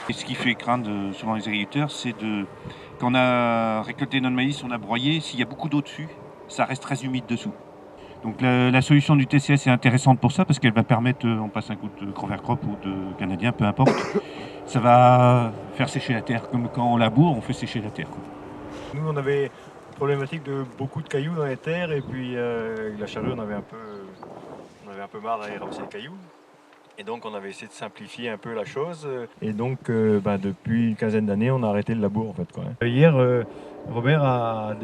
Et ce qui fait craindre souvent les agriculteurs, c'est quand on a récolté notre maïs, on a broyé, s'il y a beaucoup d'eau dessus, ça reste très humide dessous. Donc la solution du TCS est intéressante pour ça parce qu'elle va permettre, on passe un coup de Cover Crop ou de Canadien, peu importe, ça va faire sécher la terre. Comme quand on laboure, on fait sécher la terre, quoi. Nous, on avait une problématique de beaucoup de cailloux dans les terres et puis la charrue, on avait un peu marre d'aller ramasser les cailloux. Et donc, on avait essayé de simplifier un peu la chose. Et donc, depuis une quinzaine d'années, on a arrêté le labour, en fait, quoi. Hier, Robert a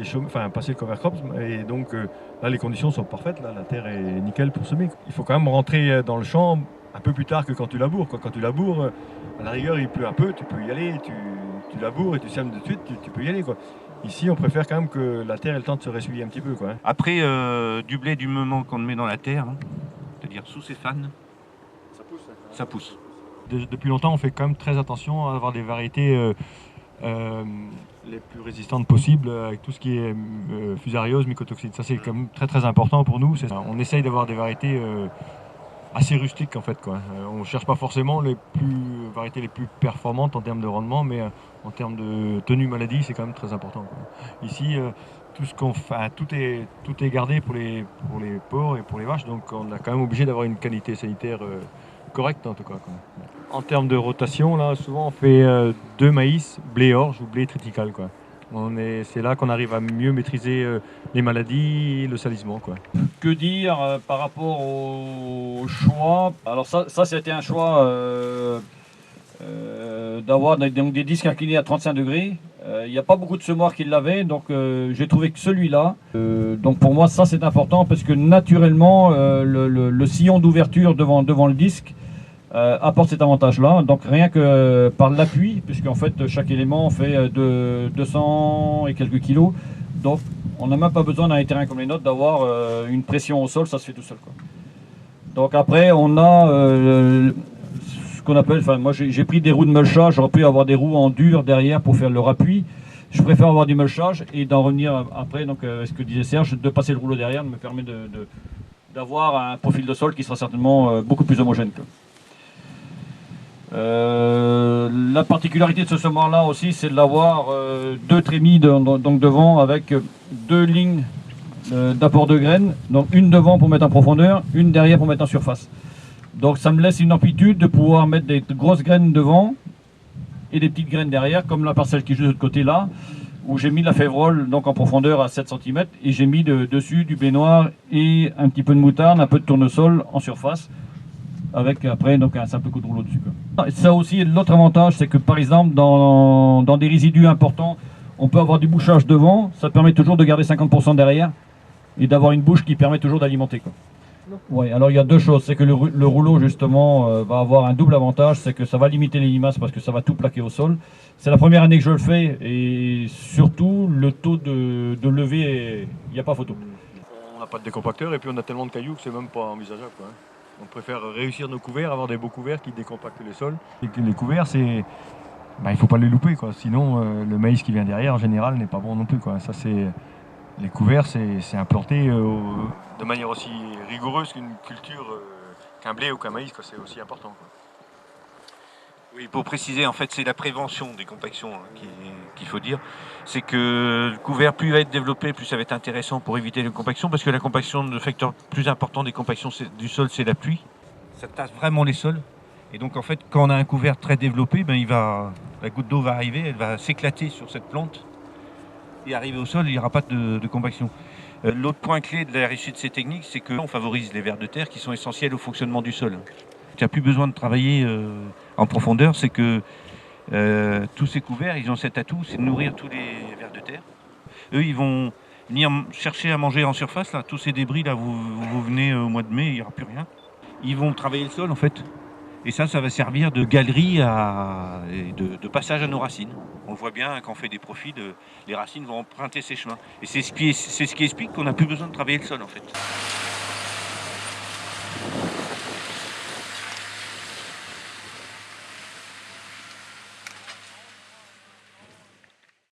passé le cover crop. Et donc, là, les conditions sont parfaites. Là, la terre est nickel pour semer. Il faut quand même rentrer dans le champ un peu plus tard que quand tu laboures, quoi. Quand tu laboures, à la rigueur, il pleut un peu, tu peux y aller. Tu laboures et tu sèmes de suite, tu peux y aller, quoi. Ici, on préfère quand même que la terre ait le temps de se ressuyer un petit peu, quoi. Après, du blé, du moment qu'on le met dans la terre, hein, c'est-à-dire sous ses fans, ça pousse. Depuis longtemps, on fait quand même très attention à avoir des variétés les plus résistantes possibles avec tout ce qui est fusariose, mycotoxine. Ça, c'est quand même très très important pour nous. On essaye d'avoir des variétés assez rustiques, en fait, quoi. On ne cherche pas forcément les variétés les plus performantes en termes de rendement, mais en termes de tenue maladie, c'est quand même très important, quoi. Ici, tout est gardé pour les porcs et pour les vaches, donc on est quand même obligé d'avoir une qualité sanitaire correcte, en tout cas, quoi. En termes de rotation, là, souvent on fait 2 maïs, blé orge ou blé triticale, quoi. C'est là qu'on arrive à mieux maîtriser les maladies et le salissement, quoi. Que dire par rapport au choix? Alors ça c'était un choix d'avoir des disques inclinés à 35 degrés. Il n'y a pas beaucoup de semoirs qui l'avaient, donc j'ai trouvé que celui-là. Donc pour moi, ça c'est important parce que naturellement, le sillon d'ouverture devant le disque apporte cet avantage-là. Donc rien que par l'appui, puisqu'en fait chaque élément fait de 200 et quelques kilos. Donc on n'a même pas besoin dans les terrains comme les nôtres d'avoir une pression au sol, ça se fait tout seul, quoi. Donc après on a ce qu'on appelle, moi j'ai pris des roues de mulchage, j'aurais pu avoir des roues en dur derrière pour faire leur appui. Je préfère avoir du mulchage et d'en revenir après, donc ce que disait Serge, de passer le rouleau derrière me permet d'avoir un profil de sol qui sera certainement beaucoup plus homogène, quoi. La particularité de ce semoir-là aussi, c'est de l'avoir deux trémies donc devant avec deux lignes d'apport de graines, donc une devant pour mettre en profondeur, une derrière pour mettre en surface. Donc ça me laisse une amplitude de pouvoir mettre des grosses graines devant et des petites graines derrière, comme la parcelle qui est juste de l'autre côté là, où j'ai mis la févrole donc en profondeur à 7 cm et j'ai mis dessus du blé noir et un petit peu de moutarde, un peu de tournesol en surface, avec après donc un simple coup de rouleau dessus, quoi. Ça aussi, l'autre avantage, c'est que par exemple dans des résidus importants, on peut avoir du bouchage devant, ça permet toujours de garder 50% derrière et d'avoir une bouche qui permet toujours d'alimenter, quoi. Ouais, alors il y a deux choses, c'est que le rouleau justement va avoir un double avantage, c'est que ça va limiter les limaces parce que ça va tout plaquer au sol. C'est la première année que je le fais et surtout le taux de levée, il n'y a pas photo. On n'a pas de décompacteur et puis on a tellement de cailloux que c'est même pas envisageable, quoi. On préfère réussir nos couverts, avoir des beaux couverts qui décompactent les sols. Et que les couverts, il ne faut pas les louper, quoi. Sinon, le maïs qui vient derrière, en général, n'est pas bon non plus, quoi. Les couverts, c'est implanté de manière aussi rigoureuse qu'une culture, qu'un blé ou qu'un maïs, quoi. C'est aussi important, quoi. Oui, pour préciser, en fait, c'est la prévention des compactions, hein, qu'il faut dire. C'est que le couvert, plus il va être développé, plus ça va être intéressant pour éviter les compactions, parce que la compaction, le facteur plus important des compactions du sol, c'est la pluie. Ça tasse vraiment les sols. Et donc, en fait, quand on a un couvert très développé, la goutte d'eau va arriver, elle va s'éclater sur cette plante. Et arriver au sol, il n'y aura pas de compaction. L'autre point clé de la réussite de ces techniques, c'est qu'on favorise les vers de terre qui sont essentiels au fonctionnement du sol. Tu n'as plus besoin de travailler en profondeur, c'est que tous ces couverts, ils ont cet atout, c'est de nourrir tous les vers de terre. Eux, ils vont venir chercher à manger en surface, là, tous ces débris, là, vous venez au mois de mai, il n'y aura plus rien. Ils vont travailler le sol, en fait. Et ça va servir de galerie et de passage à nos racines. On le voit bien, quand on fait des profils, les racines vont emprunter ces chemins. Et c'est ce qui explique qu'on n'a plus besoin de travailler le sol, en fait.